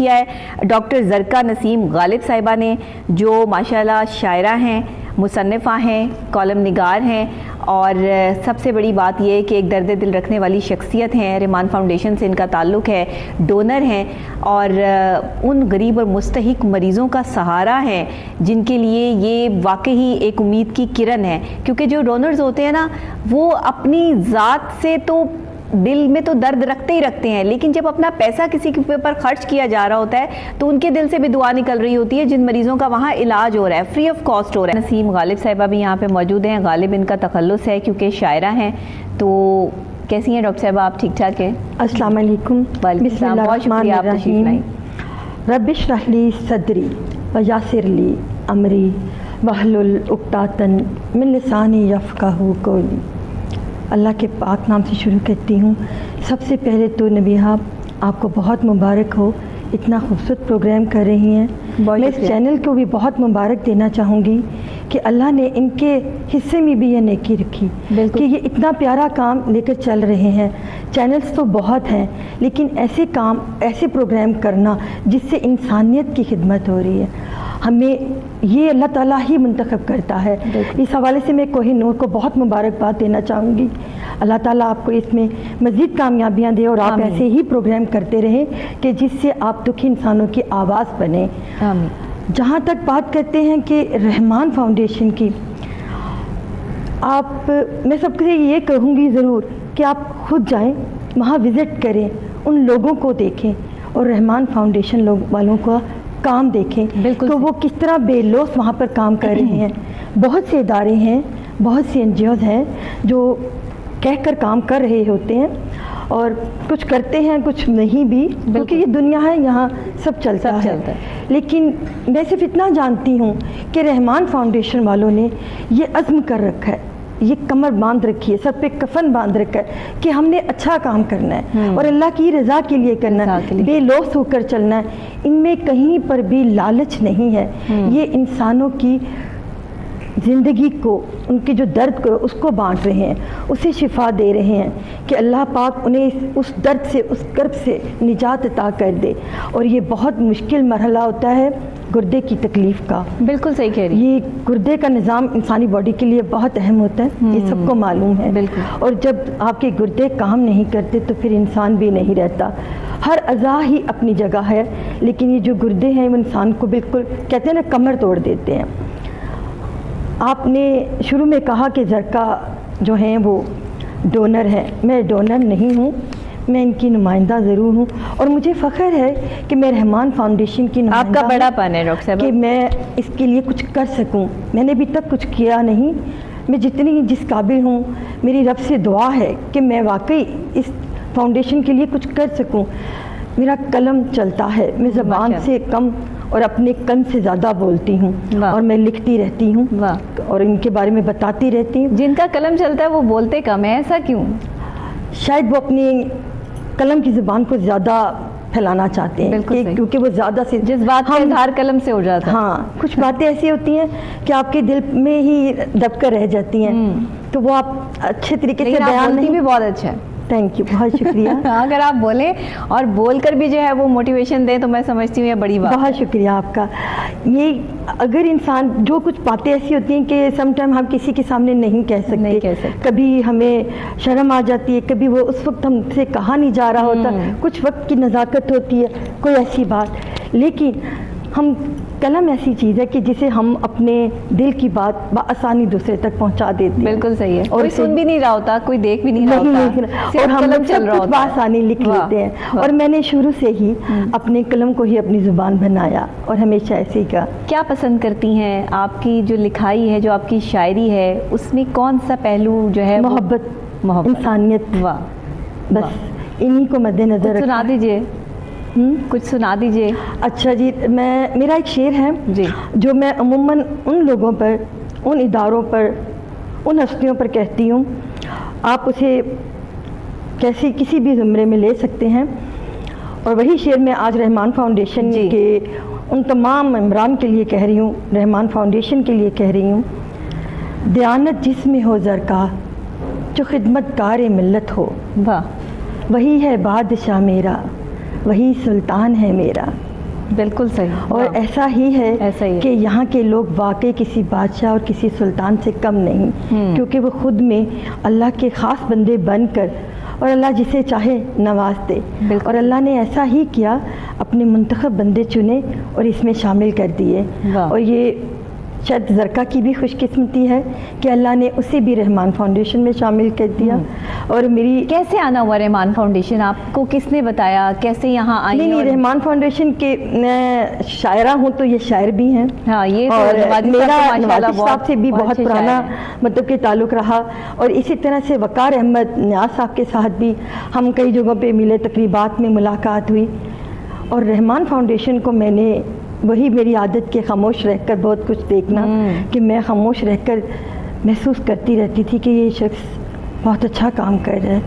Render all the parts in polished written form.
کیا ہے ڈاکٹر زرکا نسیم غالب صاحبہ نے، جو ماشاءاللہ شاعرہ ہیں، مصنفہ ہیں، کالم نگار ہیں، اور سب سے بڑی بات یہ کہ ایک درد دل رکھنے والی شخصیت ہیں. رحمان فاؤنڈیشن سے ان کا تعلق ہے، ڈونر ہیں، اور ان غریب اور مستحق مریضوں کا سہارا ہیں جن کے لیے یہ واقعی ایک امید کی کرن ہے. کیونکہ جو ڈونرز ہوتے ہیں نا، وہ اپنی ذات سے تو دل میں تو درد رکھتے ہی رکھتے ہیں، لیکن جب اپنا پیسہ کسی کے اوپر خرچ کیا جا رہا ہوتا ہے تو ان کے دل سے بھی دعا نکل رہی ہوتی ہے جن مریضوں کا وہاں علاج ہو رہا ہے، فری آف کاسٹ ہو رہا ہے. نسیم غالب صاحبہ بھی یہاں پہ موجود ہیں. غالب ان کا تخلص ہے کیونکہ شاعرہ ہیں. تو کیسی ہیں ڈاکٹر صاحبہ، آپ ٹھیک ٹھاک ہیں؟ السلام علیکم. بسم اللہ الرحمن الرحیم. رب اشرح لی صدری ویسر لی امری واحلل عقدۃ من لسانی یفقہوا قولی. اللہ کے پاک نام سے شروع کرتی ہوں. سب سے پہلے تو نبیہا آپ کو بہت مبارک ہو، اتنا خوبصورت پروگرام کر رہی ہیں. میں اس چینل کو بھی بہت مبارک دینا چاہوں گی کہ اللہ نے ان کے حصے میں بھی یہ نیکی رکھی کہ یہ اتنا پیارا کام لے کر چل رہے ہیں. چینلز تو بہت ہیں لیکن ایسے کام، ایسے پروگرام کرنا جس سے انسانیت کی خدمت ہو رہی ہے، ہمیں یہ اللہ تعالیٰ ہی منتخب کرتا ہے. اس حوالے سے میں کوہ نور کو بہت مبارکباد دینا چاہوں گی. اللہ تعالیٰ آپ کو اس میں مزید کامیابیاں دے اور آپ ایسے ہی پروگرام کرتے رہیں کہ جس سے آپ دکھی انسانوں کی آواز بنیں. جہاں تک بات کرتے ہیں کہ رحمان فاؤنڈیشن کی، میں سب سے یہ کہوں گی ضرور کہ آپ خود جائیں، وہاں وزٹ کریں، ان لوگوں کو دیکھیں اور رحمان فاؤنڈیشن والوں کا کام دیکھیں تو وہ کس طرح بے لوث وہاں پر کام کر رہے ہیں. بہت سے ادارے ہیں، بہت سی NGOs ہیں جو کہہ کر کام کر رہے ہوتے ہیں اور کچھ کرتے ہیں کچھ نہیں بھی، کیونکہ یہ دنیا ہے، یہاں سب چلتا ہے. لیکن میں صرف اتنا جانتی ہوں کہ رحمان فاؤنڈیشن والوں نے یہ عزم کر رکھا ہے، یہ کمر باندھ رکھی ہے، سب پہ کفن باندھ رکھا ہے کہ ہم نے اچھا کام کرنا ہے اور اللہ کی رضا کے لیے کرنا ہے، بے لوث ہو کر چلنا ہے. ان میں کہیں پر بھی لالچ نہیں ہے. یہ انسانوں کی زندگی کو، ان کے جو درد کو، اس کو بانٹ رہے ہیں، اسے شفا دے رہے ہیں کہ اللہ پاک انہیں اس درد سے، اس کرب سے نجات عطا کر دے. اور یہ بہت مشکل مرحلہ ہوتا ہے گردے کی تکلیف کا. بالکل صحیح کہہ رہی. یہ گردے کا نظام انسانی باڈی کے لیے بہت اہم ہوتا ہے، یہ سب کو معلوم ہے. اور جب آپ کے گردے کام نہیں کرتے تو پھر انسان بھی نہیں رہتا. ہر اعضاء ہی اپنی جگہ ہے، لیکن یہ جو گردے ہیں وہ انسان کو بالکل کہتے ہیں نا کمر توڑ دیتے ہیں. آپ نے شروع میں کہا کہ زرکا جو ہیں وہ ڈونر ہیں. میں ڈونر نہیں ہوں، میں ان کی نمائندہ ضرور ہوں اور مجھے فخر ہے کہ میں رحمان فاؤنڈیشن کی نمائندہ. آپ کا بڑا پن ہے ڈاکٹر صاحب کہ میں اس کے لیے کچھ کر سکوں. میں نے ابھی تک کچھ کیا نہیں. میں جس قابل ہوں، میری رب سے دعا ہے کہ میں واقعی اس فاؤنڈیشن کے لیے کچھ کر سکوں. میرا قلم چلتا ہے، میں زبان سے کم اور اپنے کن سے زیادہ بولتی ہوں اور میں لکھتی رہتی ہوں اور ان کے بارے میں بتاتی رہتی ہوں. جن کا قلم چلتا ہے وہ بولتے کم ہے، ایسا کیوں؟ شاید وہ اپنی قلم کی زبان کو زیادہ پھیلانا چاہتے ہیں کیونکہ وہ زیادہ سے جذبات کا اظہار قلم سے ہو جاتا ہے. ہاں، کچھ باتیں ایسی ہوتی ہیں کہ آپ کے دل میں ہی دب کر رہ جاتی ہیں تو وہ آپ اچھے طریقے سے بیان نہیں. بھی بہت اچھا ہے. تھینک یو، بہت شکریہ. اگر آپ بولیں اور بول کر بھی جو ہے وہ موٹیویشن دیں تو میں سمجھتی ہوں یہ بڑی بات. بہت شکریہ آپ کا. یہ اگر انسان جو کچھ باتیں ایسی ہوتی ہیں کہ سم ٹائم ہم کسی کے سامنے نہیں کہہ سکتے، کبھی ہمیں شرم آ جاتی ہے، کبھی وہ اس وقت ہم سے کہا نہیں جا رہا ہوتا، کچھ وقت کی نزاکت ہوتی ہے، کوئی ایسی بات. لیکن ہم قلم ایسی چیز ہے کہ جسے ہم اپنے دل کی بات بآسانی دوسرے تک پہنچا دیتے ہیں. بالکل صحیح ہے. اور سن بھی نہیں رہا ہوتا، کوئی دیکھ بھی نہیں رہا ہوتا اور ہم سب کچھ بآسانی لکھ لیتے ہیں. اور میں نے شروع سے ہی اپنے قلم کو ہی اپنی زبان بنایا اور ہمیشہ ایسے ہی کہا. کیا پسند کرتی ہیں آپ کی جو لکھائی ہے، جو آپ کی شاعری ہے، اس میں کون سا پہلو جو ہے؟ محبت، انسانیت. بس انہی کو مد نظر رکھا. سنا دیجیے، کچھ سنا دیجئے. اچھا جی، میرا ایک شعر ہے جو میں عموماً ان لوگوں پر، ان اداروں پر، ان ہستیوں پر کہتی ہوں. آپ اسے کسی بھی زمرے میں لے سکتے ہیں. اور وہی شعر میں آج رحمان فاؤنڈیشن کے ان تمام ممبران کے لیے کہہ رہی ہوں، رحمان فاؤنڈیشن کے لیے کہہ رہی ہوں. دیانت جس میں ہو زرکا، جو خدمت کار ملت ہو، وہی ہے بادشاہ میرا، وہی سلطان ہے میرا. بالکل صحیح. اور ایسا ہی ہے کہ یہاں کے لوگ واقعی کسی بادشاہ اور کسی سلطان سے کم نہیں, کیونکہ وہ خود میں اللہ کے خاص بندے بن کر, اور اللہ جسے چاہے نواز دے, اور اللہ نے ایسا ہی کیا, اپنے منتخب بندے چنے اور اس میں شامل کر دیے. اور یہ شاید زرکا کی بھی خوش قسمتی ہے کہ اللہ نے اسے بھی رحمان فاؤنڈیشن میں شامل کر دیا. اور میری کیسے آنا ہوا رحمان فاؤنڈیشن؟ آپ کو کس نے بتایا, کیسے یہاں آئی؟ نہیں, رحمان فاؤنڈیشن کے شاعرہ ہوں تو یہ شاعر بھی ہیں. ہاں, یہ اور میرا نواز صاحب سے بھی بہت پرانا مطلب کہ تعلق رہا, اور اسی طرح سے وقار احمد نیاز صاحب کے ساتھ بھی ہم کئی جگہوں پہ ملے, تقریبات میں ملاقات ہوئی. اور رحمان فاؤنڈیشن کو میں نے, وہی میری عادت کے خاموش رہ کر بہت کچھ دیکھنا, کہ میں خاموش رہ کر محسوس کرتی رہتی تھی کہ یہ شخص بہت اچھا کام کر رہا ہے.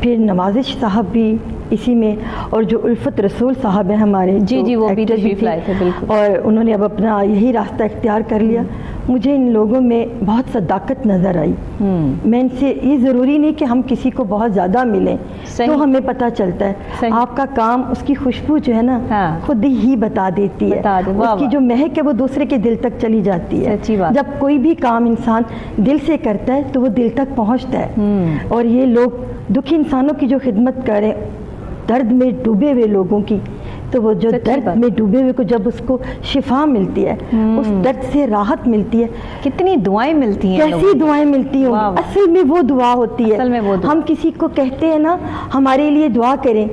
پھر نوازش صاحب بھی اسی میں, اور جو الفت رسول صاحب ہیں ہمارے, جی وہ بھی تشریف لائے تھے, بالکل, اور انہوں نے اب اپنا یہی راستہ اختیار کر لیا. مجھے ان لوگوں میں بہت صداقت نظر آئی. میں ان سے, یہ ضروری نہیں کہ ہم کسی کو بہت زیادہ ملیں تو ہمیں پتہ چلتا ہے, آپ کا کام, اس کی خوشبو جو ہے نا خود ہی بتا دیتی ہے, اس کی جو مہک ہے وہ دوسرے کے دل تک چلی جاتی ہے. جب کوئی بھی کام انسان دل سے کرتا ہے تو وہ دل تک پہنچتا ہے. اور یہ لوگ دکھی انسانوں کی جو خدمت کریں, درد میں ڈوبے ہوئے لوگوں کی, تو وہ جو درد میں ڈوبے ہوئے کو جب اس کو شفا ملتی ہے, اس درد سے راحت ملتی ہے, کتنی دعائیں ملتی ہیں, کیسی دعائیں ملتی ہیں. اصل میں وہ دعا ہوتی ہے. ہم کسی کو کہتے ہیں نا ہمارے لیے دعا کریں,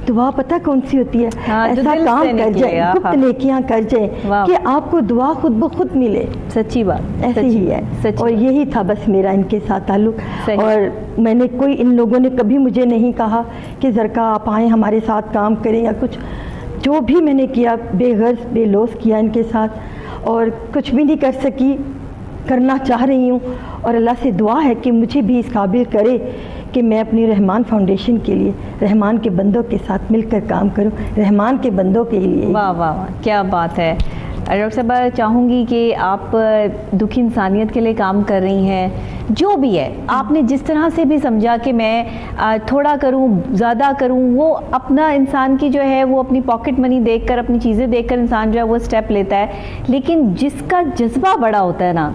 دعا پتہ کون سی ہوتی ہے؟ ایسا کام کر جائے, گپت نیکیاں کر جائیں کہ آپ کو دعا خود بخود ملے. سچی بات, ایسے ہی ہے. اور یہی تھا بس میرا ان کے ساتھ تعلق. اور میں نے کوئی, ان لوگوں نے کبھی مجھے نہیں کہا کہ زرکا آپ آئیں ہمارے ساتھ کام کریں یا کچھ. جو بھی میں نے کیا بے غرض بے لوث کیا ان کے ساتھ, اور کچھ بھی نہیں کر سکی, کرنا چاہ رہی ہوں. اور اللہ سے دعا ہے کہ مجھے بھی اس قابل کرے کہ میں اپنی رحمان فاؤنڈیشن کے لیے رحمان کے بندوں کے ساتھ مل کر کام کروں, رحمان کے بندوں کے لیے. واہ واہ واہ, کیا بات ہے. ڈاکٹر صاحبہ, چاہوں گی کہ آپ دکھی انسانیت کے لیے کام کر رہی ہیں, جو بھی ہے آپ نے جس طرح سے بھی سمجھا کہ میں تھوڑا کروں زیادہ کروں, وہ اپنا انسان کی جو ہے وہ اپنی پاکٹ منی دیکھ کر, اپنی چیزیں دیکھ کر انسان جو ہے وہ اسٹیپ لیتا ہے. لیکن جس کا جذبہ بڑا ہوتا ہے نا,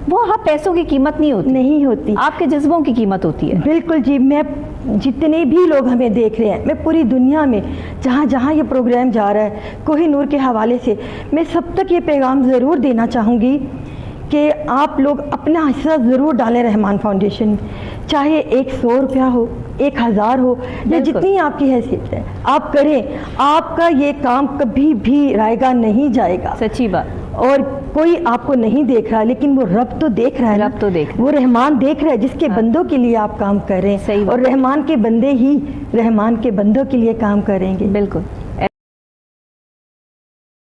وہ پیسوں کی قیمت نہیں ہوتی, آپ کے جذبوں کی قیمت ہوتی ہے. بالکل جی. میں جتنے بھی لوگ ہمیں دیکھ رہے ہیں, میں پوری دنیا میں جہاں جہاں یہ پروگرام جا رہا ہے کوہ نور کے حوالے سے, میں سب تک یہ پیغام ضرور دینا چاہوں گی کہ آپ لوگ اپنا حصہ ضرور ڈالیں رحمان فاؤنڈیشن میں, چاہے 100 روپیہ ہو, 1000 ہو, یا جتنی آپ کی حیثیت ہے آپ کریں. آپ کا یہ کام کبھی بھی رائے گا نہیں جائے گا. سچی بات. اور کوئی آپ کو نہیں دیکھ رہا, لیکن وہ رب تو دیکھ رہا ہے, رب تو دیکھ, وہ رحمان دیکھ رہا ہے جس کے بندوں کے لیے آپ کام کر رہے ہیں. اور رحمان کے بندے ہی رحمان کے بندوں کے لیے کام کریں گے. بالکل.